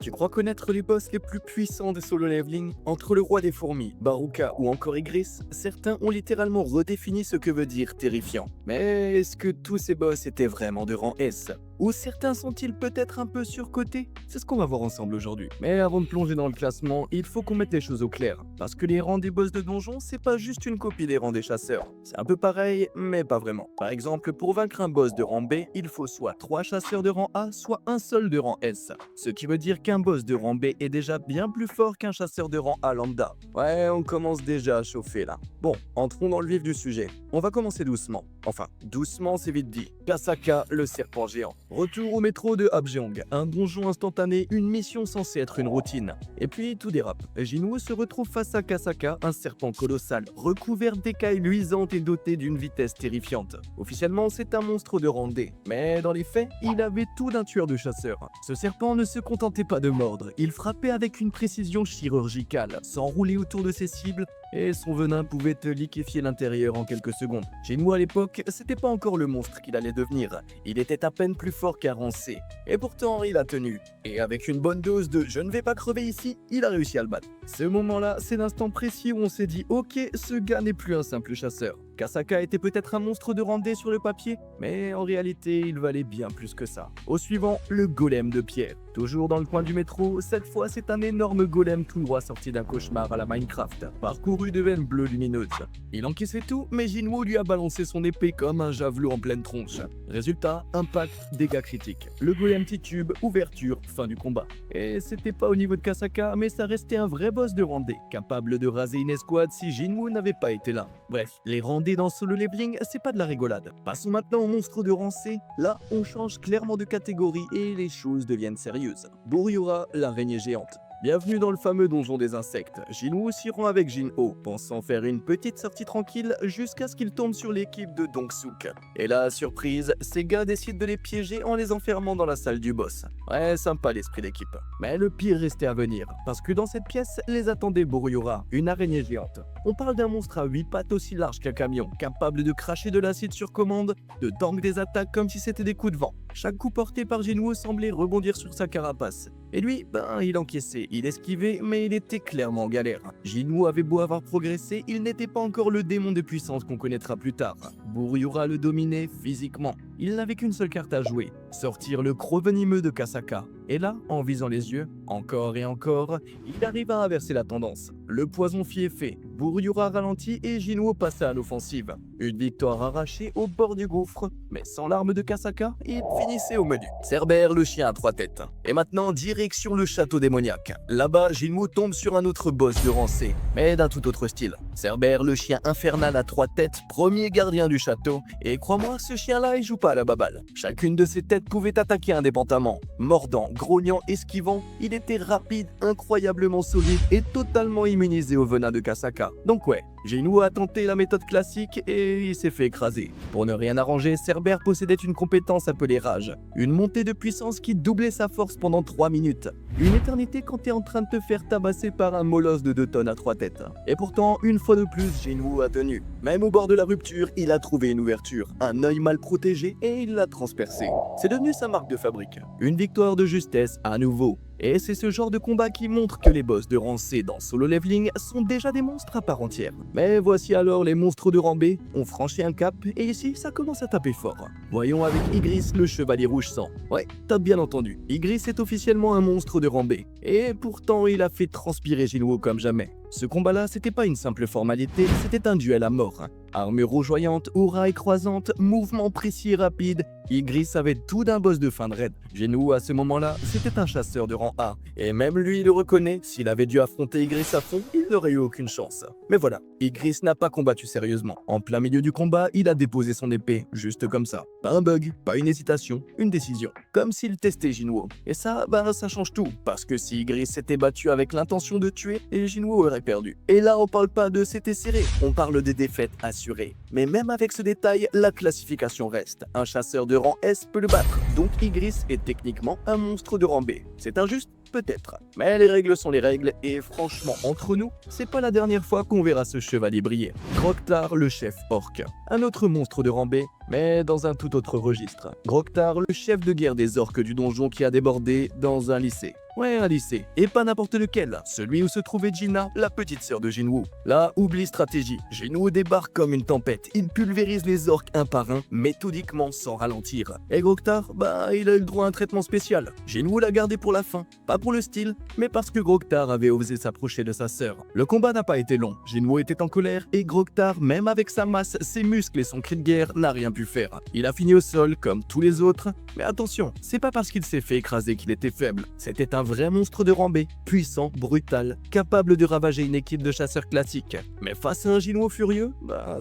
Tu crois connaître les boss les plus puissants de Solo Leveling? Entre le roi des fourmis, Baruka ou encore Igris, certains ont littéralement redéfini ce que veut dire terrifiant. Mais est-ce que tous ces boss étaient vraiment de rang S? Ou certains sont-ils peut-être un peu surcotés? C'est ce qu'on va voir ensemble aujourd'hui. Mais avant de plonger dans le classement, il faut qu'on mette les choses au clair. Parce que les rangs des boss de donjon, c'est pas juste une copie des rangs des chasseurs. C'est un peu pareil, mais pas vraiment. Par exemple, pour vaincre un boss de rang B, il faut soit 3 chasseurs de rang A, soit un seul de rang S. Ce qui veut dire qu'un boss de rang B est déjà bien plus fort qu'un chasseur de rang A lambda. Ouais, on commence déjà à chauffer là. Bon, entrons dans le vif du sujet. On va commencer doucement. Enfin, doucement c'est vite dit. Kasaka, le serpent géant. Retour au métro de Habjeong, un donjon instantané, une mission censée être une routine. Et puis tout dérape. Jinwoo se retrouve face à Kasaka, un serpent colossal, recouvert d'écailles luisantes et doté d'une vitesse terrifiante. Officiellement, c'est un monstre de rang D, mais dans les faits, il avait tout d'un tueur de chasseur. Ce serpent ne se contentait pas de mordre, il frappait avec une précision chirurgicale, s'enroulait autour de ses cibles, et son venin pouvait te liquéfier l'intérieur en quelques secondes. Jinwoo à l'époque, c'était pas encore le monstre qu'il allait devenir, il était à peine plus fort qu'un rang C. Et pourtant, il a tenu. Et avec une bonne dose de « je ne vais pas crever ici », il a réussi à le battre. Ce moment-là, c'est l'instant précis où on s'est dit « ok, ce gars n'est plus un simple chasseur ». Kasaka était peut-être un monstre de rang D sur le papier, mais en réalité, il valait bien plus que ça. Au suivant, le golem de pierre. Toujours dans le coin du métro, cette fois c'est un énorme golem tout droit sorti d'un cauchemar à la Minecraft, parcouru de veines bleues lumineuses. Il encaissait tout, mais Jinwoo lui a balancé son épée comme un javelot en pleine tronche. Résultat, impact, dégâts critiques. Le golem titube, ouverture, fin du combat. Et c'était pas au niveau de Kasaka, mais ça restait un vrai boss de rang D, capable de raser une escouade si Jinwoo n'avait pas été là. Bref, les rangs D dans Solo Leveling, c'est pas de la rigolade. Passons maintenant au monstre de rang C. Là, on change clairement de catégorie et les choses deviennent sérieuses. Buriura, l'araignée géante. Bienvenue dans le fameux donjon des insectes. Jinwoo s'y rend avec Jin-Ho, pensant faire une petite sortie tranquille jusqu'à ce qu'il tombe sur l'équipe de Dong-Suk. Et là, surprise, ces gars décident de les piéger en les enfermant dans la salle du boss. Ouais, sympa l'esprit d'équipe. Mais le pire restait à venir, parce que dans cette pièce, les attendait Buriura, une araignée géante. On parle d'un monstre à 8 pattes aussi large qu'un camion, capable de cracher de l'acide sur commande, de tank des attaques comme si c'était des coups de vent. Chaque coup porté par Jinwoo semblait rebondir sur sa carapace. Et lui, il encaissait, il esquivait, mais il était clairement en galère. Jinwoo avait beau avoir progressé, il n'était pas encore le démon de puissance qu'on connaîtra plus tard. Buriura le dominait physiquement. Il n'avait qu'une seule carte à jouer, sortir le croc venimeux de Kasaka. Et là, en visant les yeux, encore et encore, il arriva à inverser la tendance. Le poison fit effet, Buriura ralentit et Jinwoo passa à l'offensive. Une victoire arrachée au bord du gouffre, mais sans l'arme de Kasaka, il finissait au menu. Cerbère, le chien à 3 têtes. Et maintenant, direction le château démoniaque. Là-bas, Jinwoo tombe sur un autre boss de rang C, mais d'un tout autre style. Cerbère, le chien infernal à 3 têtes, premier gardien du château. Et crois-moi, ce chien-là, il joue pas à la baballe. Chacune de ses têtes pouvait attaquer indépendamment. Mordant, grognant, esquivant, il était rapide, incroyablement solide et totalement immunisé au venin de Kasaka. Donc ouais, Jinwoo a tenté la méthode classique et il s'est fait écraser. Pour ne rien arranger, Cerbère possédait une compétence appelée Rage. Une montée de puissance qui doublait sa force pendant 3 minutes. Une éternité quand t'es en train de te faire tabasser par un molosse de 2 tonnes à 3 têtes. Et pourtant, une fois de plus, Jinwoo a tenu. Même au bord de la rupture, il a trouvé une ouverture, un œil mal protégé et il l'a transpercé. C'est devenu sa marque de fabrique. Une victoire de justesse à nouveau. Et c'est ce genre de combat qui montre que les boss de rang C dans Solo Leveling sont déjà des monstres à part entière. Mais voici alors les monstres de rang B, ont franchi un cap et ici ça commence à taper fort. Voyons avec Igris le chevalier rouge sang. Ouais, t'as bien entendu, Igris est officiellement un monstre de rang B. Et pourtant il a fait transpirer Jinwoo comme jamais. Ce combat-là, c'était pas une simple formalité, c'était un duel à mort. Armure rougeoyante, aura croisante, mouvement précis et rapide, Igris avait tout d'un boss de fin de raid. Jinwoo à ce moment-là, c'était un chasseur de rang A. Et même lui le reconnaît, s'il avait dû affronter Igris à fond, il n'aurait eu aucune chance. Mais voilà, Igris n'a pas combattu sérieusement. En plein milieu du combat, il a déposé son épée, juste comme ça. Pas un bug, pas une hésitation, une décision. Comme s'il testait Jinwoo. Et ça, ça change tout. Parce que si Igris s'était battu avec l'intention de tuer, et Jinwoo aurait perdu. Et là, on parle pas de c'était serré, on parle des défaites assurées. Mais même avec ce détail, la classification reste. Un chasseur de rang S peut le battre, donc Igris est techniquement un monstre de rang B. C'est injuste? Peut-être. Mais les règles sont les règles, et franchement, entre nous, c'est pas la dernière fois qu'on verra ce chevalier briller. Groktar, le chef orc. Un autre monstre de rang B, mais dans un tout autre registre. Groktar, le chef de guerre des orques du donjon qui a débordé dans un lycée. Ouais, un lycée. Et pas n'importe lequel. Celui où se trouvait Gina, la petite sœur de Jinwoo. Là, oublie stratégie. Jinwoo débarque comme une tempête. Il pulvérise les orques un par un, méthodiquement sans ralentir. Et Groktar, il a eu le droit à un traitement spécial. Jinwoo l'a gardé pour la fin. Pas pour le style, mais parce que Groktar avait osé s'approcher de sa sœur. Le combat n'a pas été long. Jinwoo était en colère et Groktar, même avec sa masse, ses muscles et son cri de guerre, n'a rien pu faire. Il a fini au sol comme tous les autres. Mais attention, c'est pas parce qu'il s'est fait écraser qu'il était faible. C'était un vrai monstre de rang B, puissant, brutal, capable de ravager une équipe de chasseurs classiques. Mais face à un Jinwoo furieux,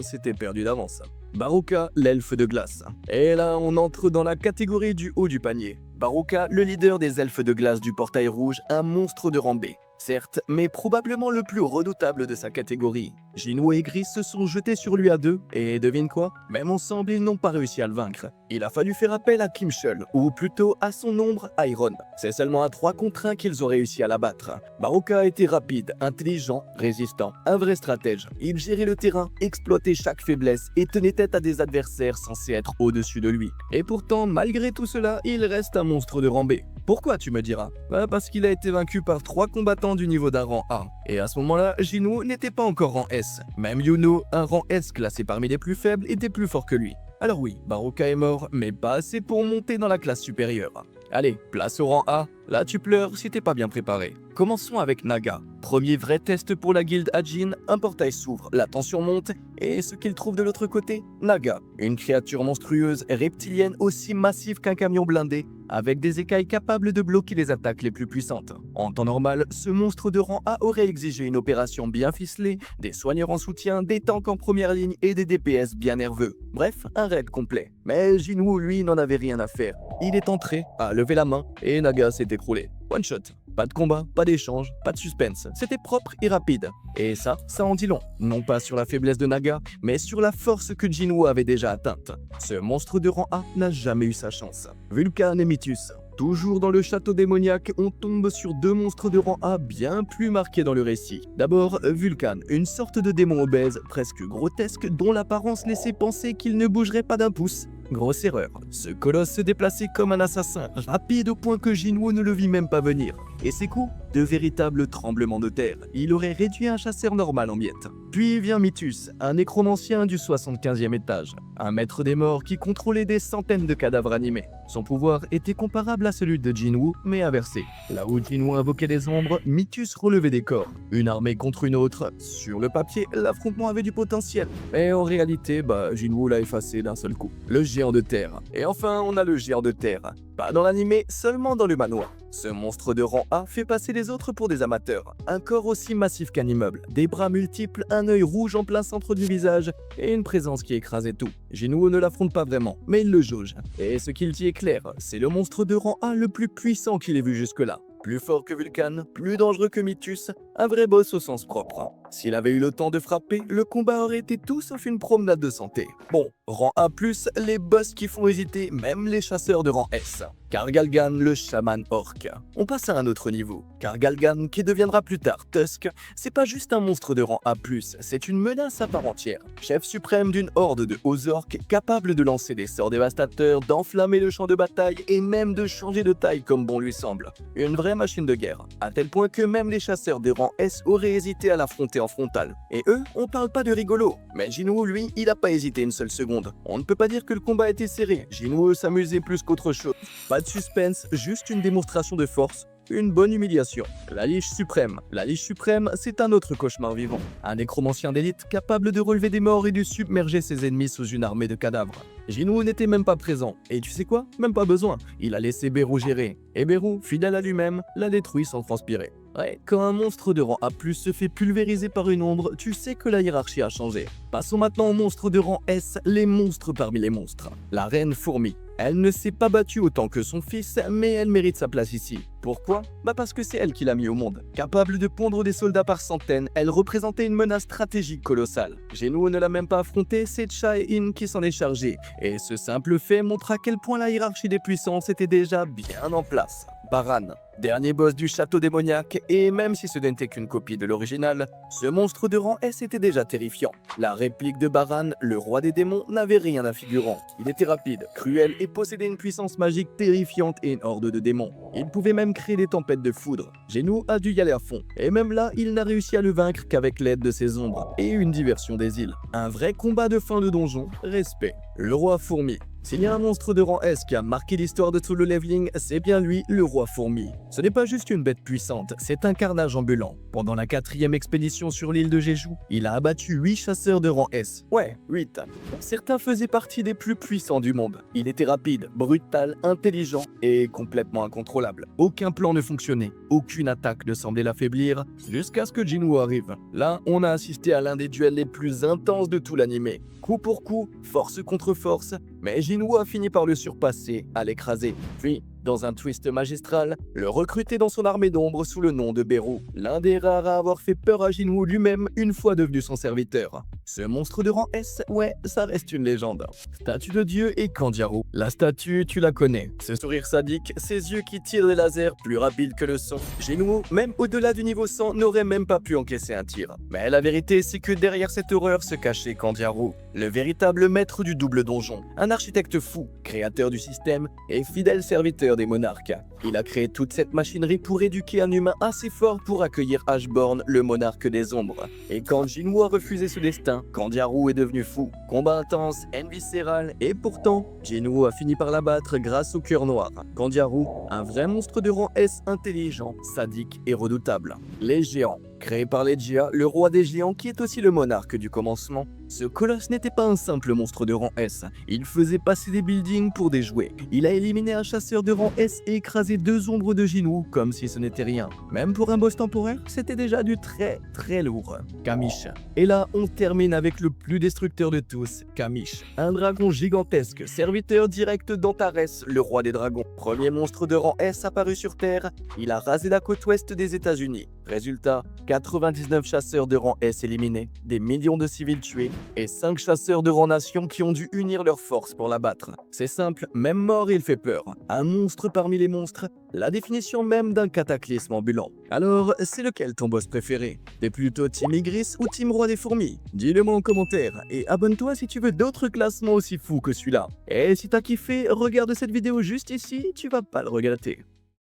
c'était perdu d'avance. Baruka, l'elfe de glace. Et là, on entre dans la catégorie du haut du panier. Baruka, le leader des elfes de glace du portail rouge, un monstre de rang B. Certes, mais probablement le plus redoutable de sa catégorie. Jinwoo et Gris se sont jetés sur lui à deux, et devine quoi? Même ensemble, ils n'ont pas réussi à le vaincre. Il a fallu faire appel à Kim Chul, ou plutôt à son ombre, Iron. C'est seulement à 3 contre 1 qu'ils ont réussi à l'abattre. Baruka était rapide, intelligent, résistant, un vrai stratège. Il gérait le terrain, exploitait chaque faiblesse et tenait tête à des adversaires censés être au-dessus de lui. Et pourtant, malgré tout cela, il reste un monstre de rang B. Pourquoi, tu me diras? Parce qu'il a été vaincu par 3 combattants du niveau d'un rang A. Et à ce moment-là, Jinwoo n'était pas encore rang S. Même Yuno, un rang S classé parmi les plus faibles, était plus fort que lui. Alors oui, Baruka est mort, mais pas assez pour monter dans la classe supérieure. Allez, place au rang A, là tu pleures si t'es pas bien préparé. Commençons avec Naga. Premier vrai test pour la guilde Ajin, un portail s'ouvre, la tension monte, et ce qu'il trouve de l'autre côté, Naga. Une créature monstrueuse, reptilienne aussi massive qu'un camion blindé, avec des écailles capables de bloquer les attaques les plus puissantes. En temps normal, ce monstre de rang A aurait exigé une opération bien ficelée, des soigneurs en soutien, des tanks en première ligne et des DPS bien nerveux. Bref, un raid complet. Mais Jinwoo, lui, n'en avait rien à faire. Il est entré, a levé la main, et Naga s'est écroulé. One shot. Pas de combat, pas d'échange, pas de suspense. C'était propre et rapide. Et ça en dit long. Non pas sur la faiblesse de Naga, mais sur la force que Jinwoo avait déjà atteinte. Ce monstre de rang A n'a jamais eu sa chance. Vulcan et Mythus. Toujours dans le château démoniaque, on tombe sur 2 monstres de rang A bien plus marqués dans le récit. D'abord, Vulcan, une sorte de démon obèse, presque grotesque, dont l'apparence laissait penser qu'il ne bougerait pas d'un pouce. Grosse erreur. Ce colosse se déplaçait comme un assassin, rapide au point que Jinwoo ne le vit même pas venir. Et ses coups? De véritables tremblements de terre. Il aurait réduit un chasseur normal en miettes. Puis vient Mythus, un nécromancien du 75e étage. Un maître des morts qui contrôlait des centaines de cadavres animés. Son pouvoir était comparable à celui de Jinwoo, mais inversé. Là où Jinwoo invoquait des ombres, Mythus relevait des corps. Une armée contre une autre. Sur le papier, l'affrontement avait du potentiel. Mais en réalité, Jinwoo l'a effacé d'un seul coup. Le géant de terre. Et enfin, on a le géant de terre. Pas dans l'animé, seulement dans le manoir. Ce monstre de rang A fait passer les autres pour des amateurs. Un corps aussi massif qu'un immeuble, des bras multiples, un œil rouge en plein centre du visage et une présence qui écrasait tout. Jinwoo ne l'affronte pas vraiment, mais il le jauge. Et ce qu'il dit est clair, c'est le monstre de rang A le plus puissant qu'il ait vu jusque-là. Plus fort que Vulcan, plus dangereux que Mythus, un vrai boss au sens propre. S'il avait eu le temps de frapper, le combat aurait été tout sauf une promenade de santé. Bon, rang A+, les boss qui font hésiter même les chasseurs de rang S. Kargalgan, le chaman orc. On passe à un autre niveau. Kargalgan, qui deviendra plus tard Tusk, c'est pas juste un monstre de rang A+, c'est une menace à part entière. Chef suprême d'une horde de hauts orques, capable de lancer des sorts dévastateurs, d'enflammer le champ de bataille et même de changer de taille comme bon lui semble. Une vraie machine de guerre, à tel point que même les chasseurs de rang S auraient hésité à l'affronter en frontal. Et eux, on parle pas de rigolo. Mais Jinwoo, lui, il a pas hésité une seule seconde. On ne peut pas dire que le combat était serré. Jinwoo s'amusait plus qu'autre chose. Pas de suspense, juste une démonstration de force. Une bonne humiliation. La Liche Suprême. La Liche Suprême, c'est un autre cauchemar vivant. Un nécromancien d'élite capable de relever des morts et de submerger ses ennemis sous une armée de cadavres. Jinwoo n'était même pas présent. Et tu sais quoi? Même pas besoin. Il a laissé Beru gérer. Et Beru, fidèle à lui-même, l'a détruit sans transpirer. Ouais, quand un monstre de rang A+, se fait pulvériser par une ombre, tu sais que la hiérarchie a changé. Passons maintenant aux monstres de rang S, les monstres parmi les monstres. La reine fourmi. Elle ne s'est pas battue autant que son fils, mais elle mérite sa place ici. Pourquoi? Parce que c'est elle qui l'a mis au monde. Capable de pondre des soldats par centaines, elle représentait une menace stratégique colossale. Jinwoo ne l'a même pas affrontée, c'est Chae-in qui s'en est chargé. Et ce simple fait montre à quel point la hiérarchie des puissances était déjà bien en place. Baran, dernier boss du château démoniaque, et même si ce n'était qu'une copie de l'original, ce monstre de rang S était déjà terrifiant. La réplique de Baran, le roi des démons, n'avait rien d'infigurant. Il était rapide, cruel et possédait une puissance magique terrifiante et une horde de démons. Il pouvait même créer des tempêtes de foudre. Genou a dû y aller à fond, et même là, il n'a réussi à le vaincre qu'avec l'aide de ses ombres et une diversion des îles. Un vrai combat de fin de donjon, respect. Le roi fourmi. S'il y a un monstre de rang S qui a marqué l'histoire de Solo Leveling, c'est bien lui, le roi fourmi. Ce n'est pas juste une bête puissante, c'est un carnage ambulant. Pendant la 4e expédition sur l'île de Jeju, il a abattu 8 chasseurs de rang S. Ouais, 8. Certains faisaient partie des plus puissants du monde. Il était rapide, brutal, intelligent et complètement incontrôlable. Aucun plan ne fonctionnait, aucune attaque ne semblait l'affaiblir, jusqu'à ce que Jinwoo arrive. Là, on a assisté à l'un des duels les plus intenses de tout l'anime. Coup pour coup, force contre force, mais Jinwoo a fini par le surpasser, à l'écraser. Puis, dans un twist magistral, le recruter dans son armée d'ombre sous le nom de Beru, l'un des rares à avoir fait peur à Jinwoo lui-même une fois devenu son serviteur. Ce monstre de rang S, ouais, ça reste une légende. Statue de dieu et Kandiaru. La statue, tu la connais. Ce sourire sadique, ses yeux qui tirent des lasers plus rapides que le son. Jinwoo, même au-delà du niveau 100, n'aurait même pas pu encaisser un tir. Mais la vérité, c'est que derrière cette horreur se cachait Kandiaru, le véritable maître du double donjon. Un architecte fou, créateur du système et fidèle serviteur des monarques. Il a créé toute cette machinerie pour éduquer un humain assez fort pour accueillir Ashborn, le monarque des ombres. Et quand Jinwoo a refusé ce destin, Kandiaru est devenu fou. Combat intense, haine viscérale, et pourtant, Jinwoo a fini par l'abattre grâce au cœur noir. Kandiaru, un vrai monstre de rang S intelligent, sadique et redoutable. Les géants. Créé par Legia, le roi des géants qui est aussi le monarque du commencement, ce colosse n'était pas un simple monstre de rang S, il faisait passer des buildings pour des jouets. Il a éliminé un chasseur de rang S et écrasé 2 ombres de Jinwoo comme si ce n'était rien. Même pour un boss temporaire, c'était déjà du très lourd. Kamish. Et là, on termine avec le plus destructeur de tous, Kamish. Un dragon gigantesque, serviteur direct d'Antares, le roi des dragons. Premier monstre de rang S apparu sur Terre, il a rasé la côte ouest des États-Unis. Résultat, 99 chasseurs de rang S éliminés, des millions de civils tués, et 5 chasseurs de rang nation qui ont dû unir leurs forces pour l'abattre. C'est simple, même mort il fait peur. Un monstre parmi les monstres, la définition même d'un cataclysme ambulant. Alors, c'est lequel ton boss préféré? T'es plutôt Team Igris ou Team Roi des Fourmis? Dis-le moi en commentaire, et abonne-toi si tu veux d'autres classements aussi fous que celui-là. Et si t'as kiffé, regarde cette vidéo juste ici, tu vas pas le regretter.